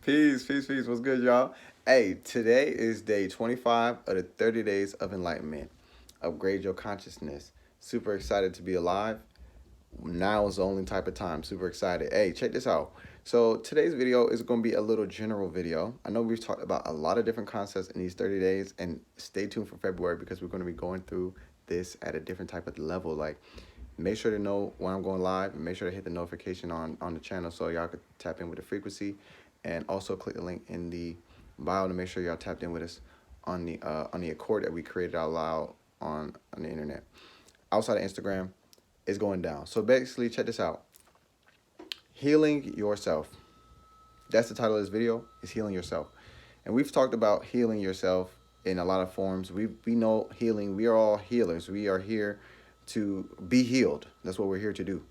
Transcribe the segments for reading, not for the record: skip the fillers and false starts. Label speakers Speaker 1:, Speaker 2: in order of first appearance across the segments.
Speaker 1: Peace, peace, peace. What's good, y'all? Hey, today is day 25 of the 30 days of enlightenment. Upgrade your consciousness. Super excited to be alive. Now is the only type of time. Super excited. Hey, check this out. So today's video is going to be a little general video. I know we've talked about a lot of different concepts in these 30 days, and stay tuned for February because we're going to be going through this at a different type of level. Like, make sure to know when I'm going live, and make sure to hit the notification on the channel so y'all could tap in with the frequency, and also click the link in the bio to make sure y'all tapped in with us on the Accord that we created out loud on the internet. Outside of Instagram, it's going down. So basically, check this out. Healing yourself. That's the title of this video, is healing yourself. And we've talked about healing yourself in a lot of forms. We know healing. We are all healers. We are here to be healed. That's what we're here to do.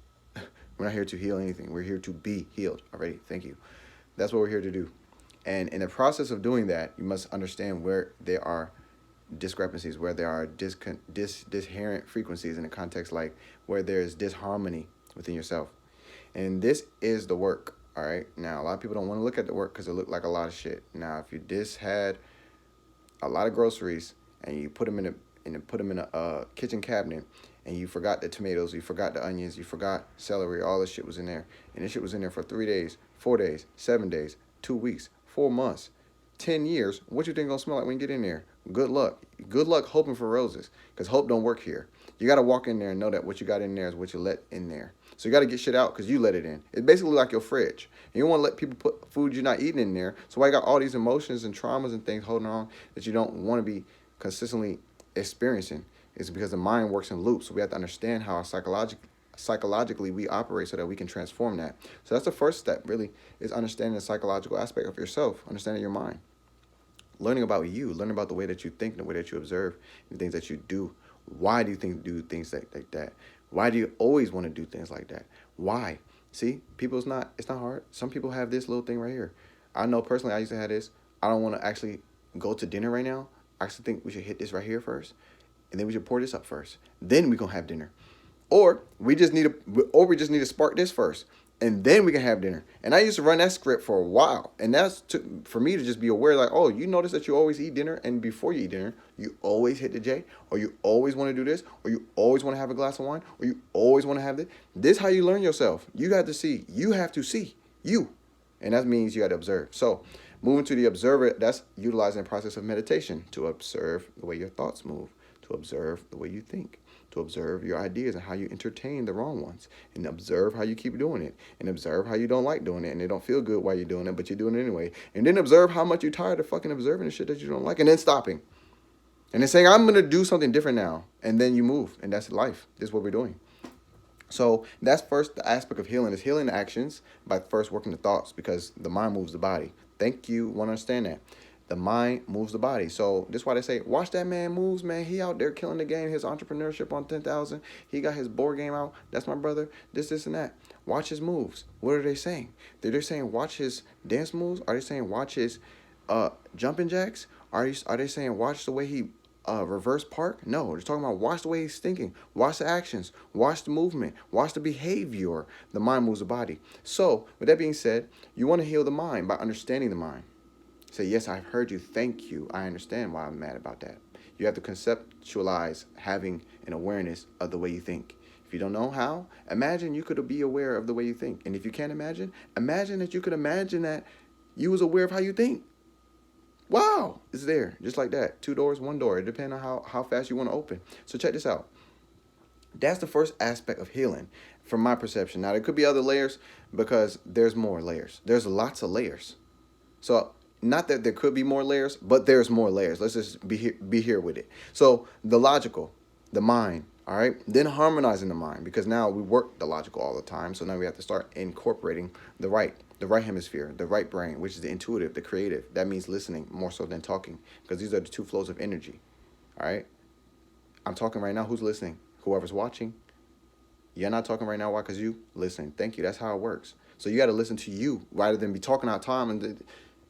Speaker 1: We're not here to heal anything. We're here to be healed. Already, thank you. That's what we're here to do. And in the process of doing that, you must understand where there are discrepancies, where there are disherent frequencies in the context, like where there is disharmony within yourself. And this is the work, all right? Now, a lot of people don't want to look at the work because it looked like a lot of shit. Now, if you just had a lot of groceries and you put them in a kitchen cabinet, and you forgot the tomatoes, you forgot the onions, you forgot celery, all this shit was in there. And this shit was in there for 3 days, 4 days, 7 days, 2 weeks, 4 months, 10 years. What you think gonna smell like when you get in there? Good luck. Good luck hoping for roses, because hope don't work here. You got to walk in there and know that what you got in there is what you let in there. So you got to get shit out because you let it in. It's basically like your fridge. And you don't want to let people put food you're not eating in there. So why you got all these emotions and traumas and things holding on that you don't want to be consistently experiencing? Is because the mind works in loops. So we have to understand how psychologically we operate so that we can transform that. So that's the first step, really, is understanding the psychological aspect of yourself, understanding your mind. Learning about you, learning about the way that you think, the way that you observe, the things that you do. Why do you do things like that? Why do you always want to do things like that? Why? See, it's not hard. Some people have this little thing right here. I know personally, I used to have this. I don't want to actually go to dinner right now. I actually think we should hit this right here first. And then we should pour this up first. Then we gonna have dinner. Or we just need to spark this first. And then we can have dinner. And I used to run that script for a while. And that's for me to just be aware, like, oh, you notice that you always eat dinner, and before you eat dinner, you always hit the J, or you always want to do this, or you always want to have a glass of wine, or you always want to have this. This is how you learn yourself. You have to see you. And that means you got to observe. So moving to the observer, that's utilizing the process of meditation to observe the way your thoughts move, to observe the way you think, to observe your ideas and how you entertain the wrong ones, and observe how you keep doing it, and observe how you don't like doing it, and it don't feel good while you're doing it, but you're doing it anyway. And then observe how much you're tired of fucking observing the shit that you don't like, and then stopping. And then saying, I'm going to do something different now. And then you move. And that's life. This is what we're doing. So that's first the aspect of healing, is healing the actions by first working the thoughts, because the mind moves the body. Thank you. Want to understand that. The mind moves the body. So this is why they say, watch that man moves, man. He out there killing the game. His entrepreneurship on 10,000. He got his board game out. That's my brother. This, and that. Watch his moves. What are they saying? They're saying watch his dance moves? Are they saying watch his jumping jacks? Are they saying watch the way he reverse park? No, they're talking about watch the way he's thinking. Watch the actions. Watch the movement. Watch the behavior. The mind moves the body. So with that being said, you want to heal the mind by understanding the mind. Say, yes, I've heard you. Thank you. I understand why I'm mad about that. You have to conceptualize having an awareness of the way you think. If you don't know how, imagine you could be aware of the way you think. And if you can't imagine that you could imagine that you was aware of how you think. Wow, it's there, just like that. 2 doors, 1 door. It depends on how fast you want to open. So check this out. That's the first aspect of healing from my perception. Now, there could be other layers because there's more layers. There's lots of layers. So not that there could be more layers, but there's more layers. Let's just be here with it. So the logical, the mind, all right? Then harmonizing the mind, because now we work the logical all the time. So now we have to start incorporating the right hemisphere, the right brain, which is the intuitive, the creative. That means listening more so than talking, because these are the 2 flows of energy, all right? I'm talking right now. Who's listening? Whoever's watching. You're not talking right now. Why? Because you listening. Thank you. That's how it works. So you got to listen to you rather than be talking out time. And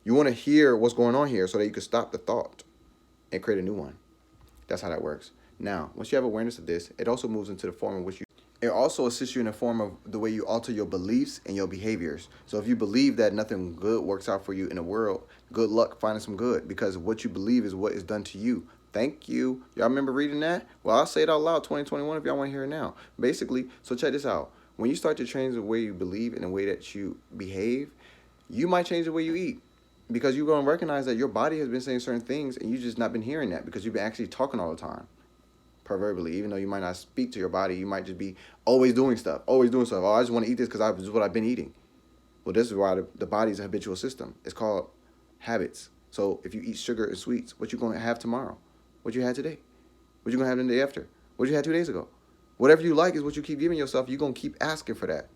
Speaker 1: you want to hear what's going on here so that you can stop the thought and create a new one. That's how that works. Now, once you have awareness of this, it also moves into the form in which you It also assists you in the form of the way you alter your beliefs and your behaviors. So if you believe that nothing good works out for you in the world, good luck finding some good, because what you believe is what is done to you. Thank you. Y'all remember reading that? Well, I'll say it out loud, 2021, if y'all want to hear it now. Basically, so check this out. When you start to change the way you believe and the way that you behave, you might change the way you eat, because you're going to recognize that your body has been saying certain things and you just not been hearing that because you've been actually talking all the time, proverbially. Even though you might not speak to your body, you might just be always doing stuff. Oh, I just want to eat this because this is what I've been eating. Well, this is why the body's a habitual system. It's called habits. So if you eat sugar and sweets, what you going to have tomorrow? What you had today? What you going to have the day after? What you had 2 days ago? Whatever you like is what you keep giving yourself. You're going to keep asking for that.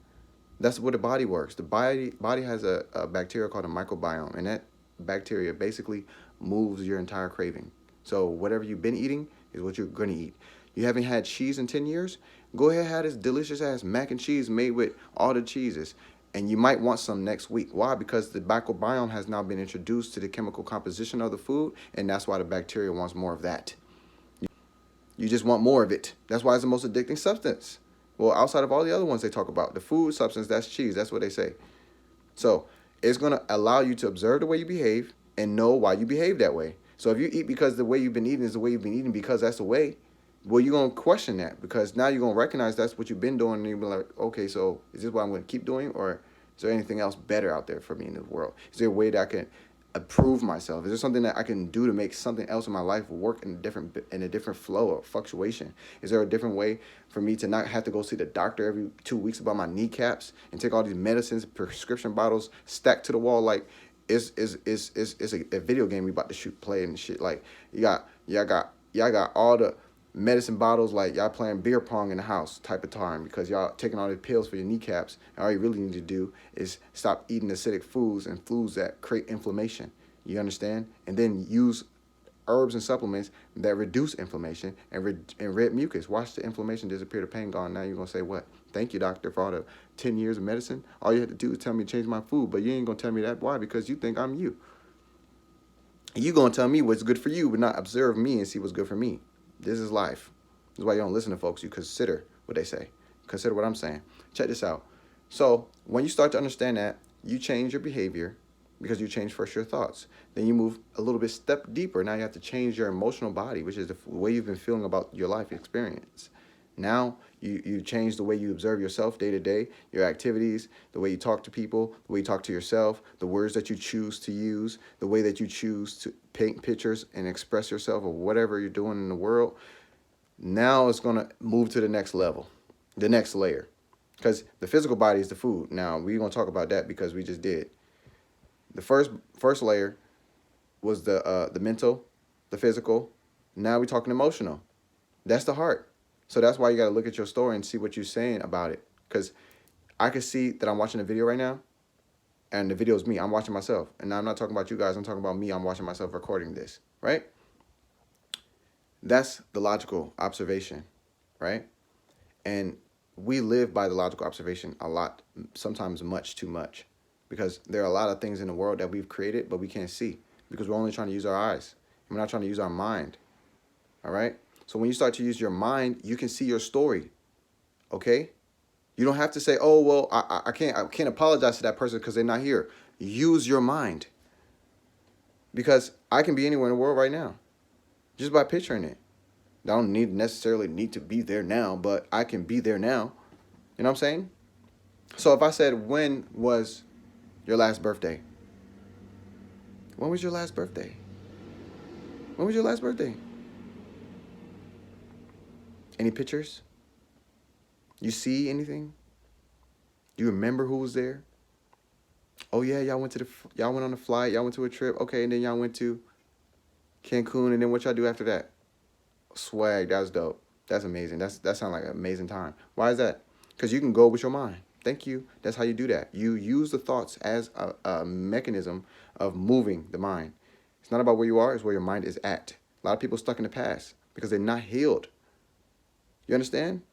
Speaker 1: That's what the body works. The body has a bacteria called a microbiome, and that bacteria basically moves your entire craving. So whatever you've been eating is what you're going to eat. You haven't had cheese in 10 years? Go ahead and have this delicious ass mac and cheese made with all the cheeses. And you might want some next week. Why? Because the microbiome has now been introduced to the chemical composition of the food, and that's why the bacteria wants more of that. You just want more of it. That's why it's the most addicting substance. Well, outside of all the other ones they talk about, the food substance, that's cheese. That's what they say. So it's going to allow you to observe the way you behave and know why you behave that way. So if you eat because the way you've been eating is the way you've been eating because that's the way, well, you're going to question that, because now you're going to recognize that's what you've been doing, and you'll be like, okay, so is this what I'm going to keep doing, or is there anything else better out there for me in the world? Is there a way that I can improve myself? Is there something that I can do to make something else in my life work in a different flow or fluctuation? Is there a different way for me to not have to go see the doctor every 2 weeks about my kneecaps and take all these medicines, prescription bottles stacked to the wall like it's a video game we about to play and shit? Like y'all got all the medicine bottles like y'all playing beer pong in the house type of time, because y'all taking all the pills for your kneecaps, and all you really need to do is stop eating acidic foods and foods that create inflammation. You understand? And then use herbs and supplements that reduce inflammation and red mucus. Watch the inflammation disappear, the pain gone. Now you're going to say, what? Thank you, doctor, for all the 10 years of medicine. All you have to do is tell me to change my food, but you ain't going to tell me that. Why? Because you think I'm you. You're going to tell me what's good for you, but not observe me and see what's good for me. This is life. This is why you don't listen to folks. You consider what they say. Consider what I'm saying. Check this out. So when you start to understand that, you change your behavior because you change first your thoughts. Then you move a little bit step deeper. Now you have to change your emotional body, which is the way you've been feeling about your life experience. Now you change the way you observe yourself day to day, your activities, the way you talk to people, the way you talk to yourself, the words that you choose to use, the way that you choose to paint pictures and express yourself, or whatever you're doing in the world. Now it's going to move to the next level, the next layer, because the physical body is the food. Now we're going to talk about that because we just did. The first layer was the mental, the physical. Now we're talking emotional. That's the heart. So that's why you got to look at your story and see what you're saying about it. Because I can see that I'm watching a video right now, and the video is me. I'm watching myself. And I'm not talking about you guys. I'm talking about me. I'm watching myself recording this, right? That's the logical observation, right? And we live by the logical observation a lot, sometimes much too much, because there are a lot of things in the world that we've created, but we can't see because we're only trying to use our eyes. We're not trying to use our mind, all right? So when you start to use your mind, you can see your story, okay? You don't have to say, oh, well, I can't apologize to that person because they're not here. Use your mind, because I can be anywhere in the world right now just by picturing it. I don't necessarily need to be there now, but I can be there now. You know what I'm saying? So if I said, when was your last birthday? When was your last birthday? When was your last birthday? Any pictures? You see anything? Do you remember who was there? Oh yeah, y'all went on a flight, y'all went to a trip. Okay, and then y'all went to Cancun, and then what y'all do after that? Swag, that's dope. That's amazing. That sounds like an amazing time. Why is that? Because you can go with your mind. Thank you. That's how you do that. You use the thoughts as a mechanism of moving the mind. It's not about where you are, it's where your mind is at. A lot of people stuck in the past because they're not healed. You understand?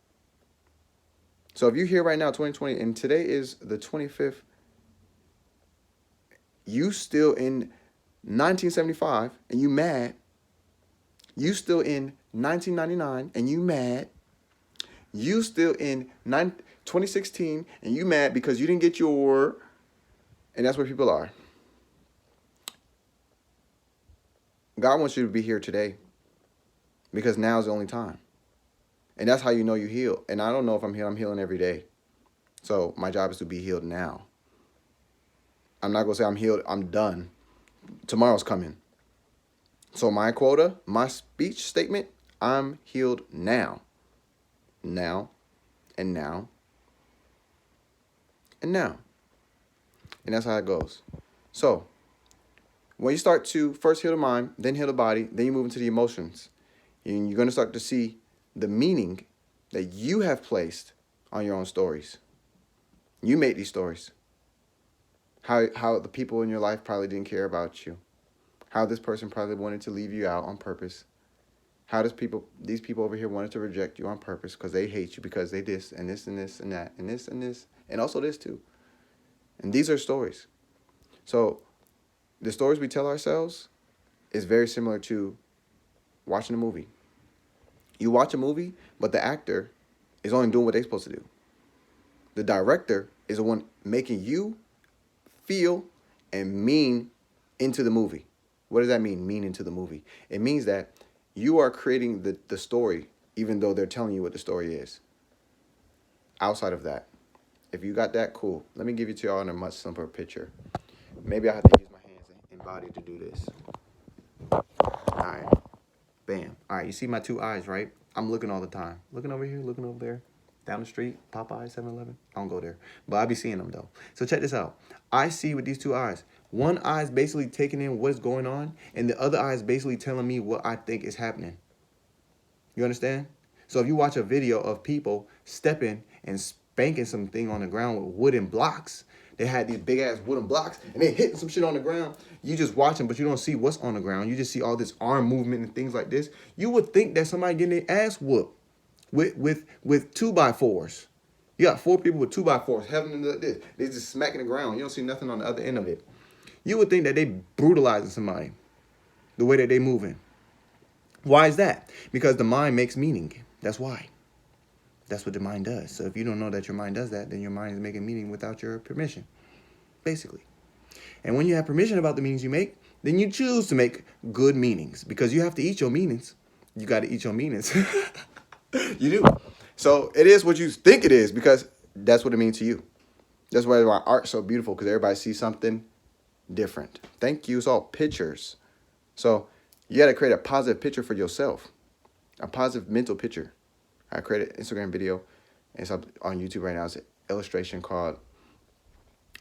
Speaker 1: So if you're here right now, 2020, and today is the 25th, you still in 1975 and you mad. You still in 1999 and you mad. You still in 2016 and you mad because you didn't get your, and that's where people are. God wants you to be here today because now is the only time. And that's how you know you heal. And I don't know if I'm healed. I'm healing every day. So my job is to be healed now. I'm not going to say I'm healed. I'm done. Tomorrow's coming. So my quota, my speech statement, I'm healed now. Now. And now. And now. And that's how it goes. So when you start to first heal the mind, then heal the body, then you move into the emotions. And you're going to start to see the meaning that you have placed on your own stories. You made these stories. How the people in your life probably didn't care about you. How this person probably wanted to leave you out on purpose. How these people over here wanted to reject you on purpose because they hate you because they this and this and this and that and this and this and also this too. And these are stories. So the stories we tell ourselves is very similar to watching a movie. You watch a movie, but the actor is only doing what they're supposed to do. The director is the one making you feel and mean into the movie. What does that mean, mean into the movie? It means that you are creating the story, even though they're telling you what the story is. Outside of that, if you got that, cool. Let me give it to y'all in a much simpler picture. Maybe I have to use my hands and body to do this. All right. Bam. All right, you see my two eyes, right? I'm looking all the time. Looking over here, looking over there. Down the street, Popeye, 7-Eleven. I don't go there. But I be seeing them, though. So check this out. I see with these two eyes. One eye is basically taking in what's going on, and the other eye is basically telling me what I think is happening. You understand? So if you watch a video of people stepping and spanking something on the ground with wooden blocks, they had these big-ass wooden blocks, and they hitting some shit on the ground. You just watch them, but you don't see what's on the ground. You just see all this arm movement and things like this. You would think that somebody getting their ass whooped with 2x4s. You got 4 people with 2x4s having this. They just smacking the ground. You don't see nothing on the other end of it. You would think that they brutalizing somebody the way that they moving. Why is that? Because the mind makes meaning. That's why. That's what the mind does. So if you don't know that your mind does that, then your mind is making meaning without your permission, basically. And when you have permission about the meanings you make, then you choose to make good meanings because you have to eat your meanings. You got to eat your meanings. You do. So it is what you think it is because that's what it means to you. That's why our art's so beautiful because everybody sees something different. Thank you. It's all pictures. So you got to create a positive picture for yourself, a positive mental picture. I created an Instagram video. It's up on YouTube right now. It's an illustration called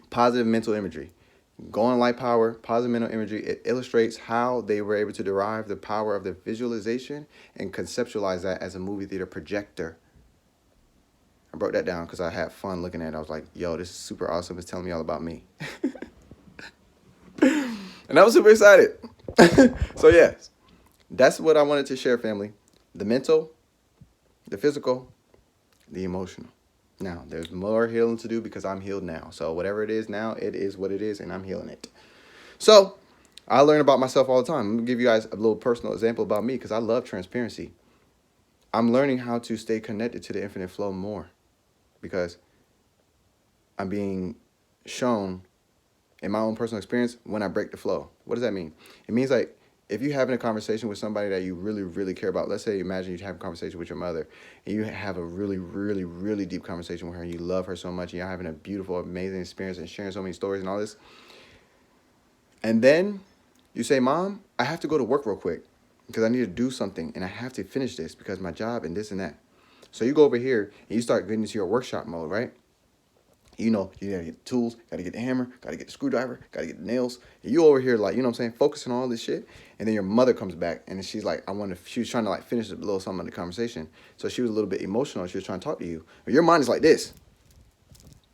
Speaker 1: Positive Mental Imagery. Go on Light Power, Positive Mental Imagery. It illustrates how they were able to derive the power of the visualization and conceptualize that as a movie theater projector. I broke that down because I had fun looking at it. I was like, yo, this is super awesome. It's telling me all about me. And I was super excited. So, yes, that's what I wanted to share, family. The mental, the physical, the emotional. Now, there's more healing to do because I'm healed now. So whatever it is now, it is what it is, and I'm healing it. So I learn about myself all the time. I'm going to give you guys a little personal example about me because I love transparency. I'm learning how to stay connected to the infinite flow more because I'm being shown in my own personal experience when I break the flow. What does that mean? It means like if you're having a conversation with somebody that you really, really care about, let's say imagine you have a conversation with your mother and you have a really, really, really deep conversation with her and you love her so much and you're having a beautiful, amazing experience and sharing so many stories and all this. And then you say, Mom, I have to go to work real quick because I need to do something and I have to finish this because my job and this and that. So you go over here and you start getting into your workshop mode, right? You know, you gotta get the tools, gotta get the hammer, gotta get the screwdriver, gotta get the nails. And you over here, like, you know what I'm saying, focusing on all this shit. And then your mother comes back and she's like, she was trying to like finish a little something in the conversation. So she was a little bit emotional. She was trying to talk to you. But your mind is like this.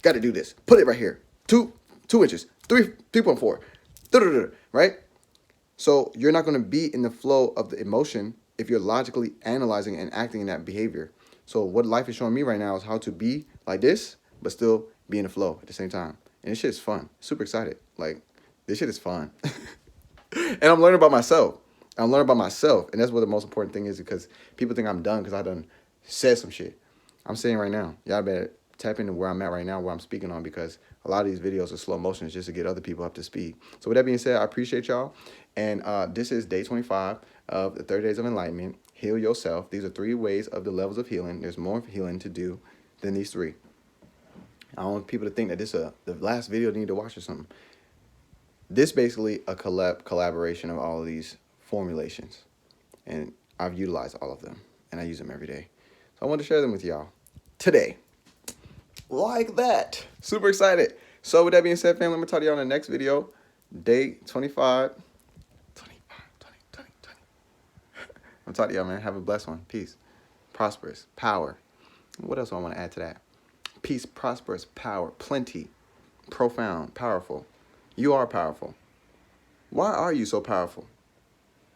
Speaker 1: Gotta do this. Put it right here. 2 inches, 3.4, right? So you're not gonna be in the flow of the emotion if you're logically analyzing and acting in that behavior. So what life is showing me right now is how to be like this, but still be in the flow at the same time. And this shit is fun. Super excited. Like, this shit is fun. And I'm learning about myself. And that's what the most important thing is because people think I'm done because I done said some shit. I'm saying right now, y'all better tap into where I'm at right now, where I'm speaking on, because a lot of these videos are slow motions just to get other people up to speed. So with that being said, I appreciate y'all. And this is day 25 of the 30 days of enlightenment. Heal yourself. These are 3 ways of the levels of healing. There's more healing to do than these 3. I don't want people to think that this is the last video they need to watch or something. This basically a collaboration of all of these formulations. And I've utilized all of them. And I use them every day. So I want to share them with y'all today. Like that. Super excited. So with that being said, family, I'm going to talk to y'all in the next video. Day 25. 20. I'm talking to y'all, man. Have a blessed one. Peace. Prosperous. Power. What else do I want to add to that? Peace, prosperous, power, plenty, profound, powerful. You are powerful. Why are you so powerful?